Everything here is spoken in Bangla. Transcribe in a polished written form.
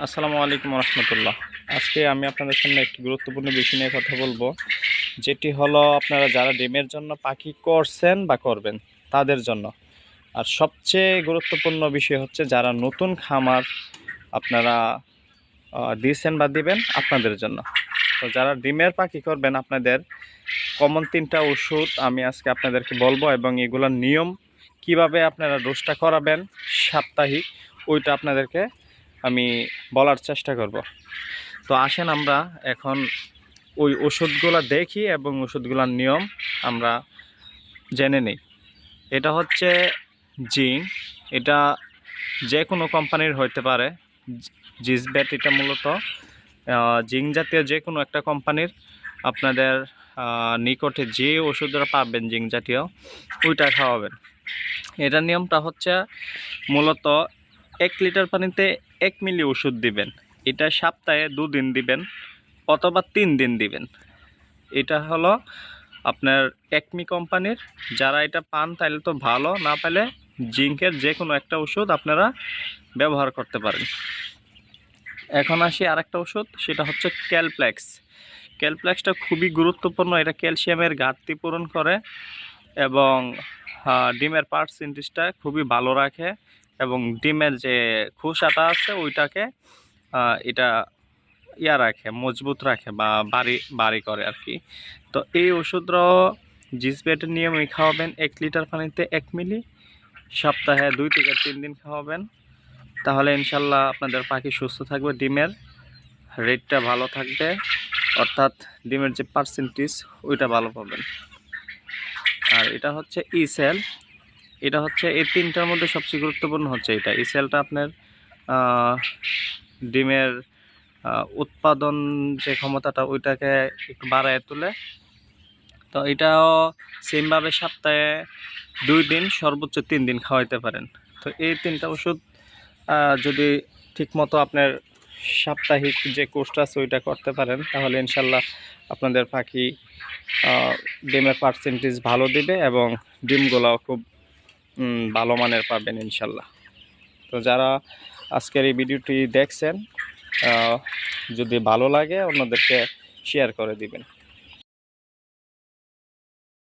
আসসালামু আলাইকুম রহমতুল্লাহ। আজকে আমি আপনাদের সামনে একটি গুরুত্বপূর্ণ বিষয় নিয়ে কথা বলবো, যেটি হলো আপনারা যারা ডিমের জন্য পাখি করছেন বা করবেন তাদের জন্য। আর সবচেয়ে গুরুত্বপূর্ণ বিষয় হচ্ছে যারা নতুন খামার আপনারা দিয়েছেন বা দিবেন আপনাদের জন্য। তো যারা ডিমের পাখি করবেন আপনাদের কমন 3টা ওষুধ আমি আজকে আপনাদেরকে বলবো, এবং এগুলোর নিয়ম কিভাবে আপনারা ডোজটা করাবেন সাপ্তাহিক, ওইটা আপনাদেরকে আমি বলার চেষ্টা করব। তো আসেন আমরা এখন ওই ওষুধগুলো দেখি এবং ওষুধগুলোর নিয়ম আমরা জেনে নিই। এটা হচ্ছে জিঙ্ক। এটা যে কোনো কোম্পানির হইতে পারে। জিসব্যাট এটা মূলত জিঙ্ক জাতীয় যে কোনো একটা কোম্পানির আপনাদের নিকটে যে ওষুধটা পাবেন জিঙ্ক জাতীয় ওইটা খাওয়াবেন। এটার নিয়মটা হচ্ছে মূলত 1 লিটার পানিতে 1 মিলি ওষুধ দিবেন। এটা সপ্তাহে 2 দিন দিবেন অথবা 3 দিন দিবেন। এটা হলো আপনার একমি কোম্পানির। যারা এটা পান তাহলে তো ভালো, না পেলে জিঙ্কের যে কোনো একটা ওষুধ আপনারা ব্যবহার করতে পারেন। এখন আসি আরেকটা ওষুধ, সেটা হচ্ছে ক্যালপ্লেক্স। ক্যালপ্লেক্সটা খুবই গুরুত্বপূর্ণ। এটা ক্যালসিয়ামের ঘাটতি পূরণ করে এবং ডিমের পার্সেন্টেজটা খুবই ভালো রাখে, এবং ডিমের যে খোসাটা আছে ওইটাকে এটা রাখে, মজবুত রাখে বা বাড়ি করে আর কি। তো এই ওষুধটাও জিসবেটের নিয়মে খাওয়াবেন 1 লিটার পানিতে 1 মিলি, সপ্তাহে 2 থেকে 3 দিন খাওয়াবেন। তাহলে ইনশাল্লাহ আপনাদের পাখি সুস্থ থাকবে, ডিমের রেটটা ভালো থাকবে, অর্থাৎ ডিমের যে পার্সেন্টেজ ওইটা ভালো পাবেন। আর এটা হচ্ছে ইসেল। এটা হচ্ছে এই 3টার মধ্যে সবচেয়ে গুরুত্বপূর্ণ হচ্ছে এটা। ইসেলটা আপনার ডিমের উৎপাদন যে ক্ষমতাটা ওইটাকে একটু বাড়ায় তোলে। তো এটাও সেমভাবে সপ্তাহে 2 দিন সর্বোচ্চ 3 দিন খাওয়াইতে পারেন। তো এই 3টা ওষুধ যদি ঠিকমতো আপনার সাপ্তাহিক যে কোর্সটা আছে ওইটা করতে পারেন, তাহলে ইনশাল্লাহ আপনাদের পাখি ডিমের পার্সেন্টেজ ভালো দিবে এবং ডিমগুলাও খুব ভালো মানের পাবেন ইনশাল্লাহ। তো যারা আজকের এই ভিডিওটি দেখছেন, যদি ভালো লাগে অন্যদেরকে শেয়ার করে দিবেন।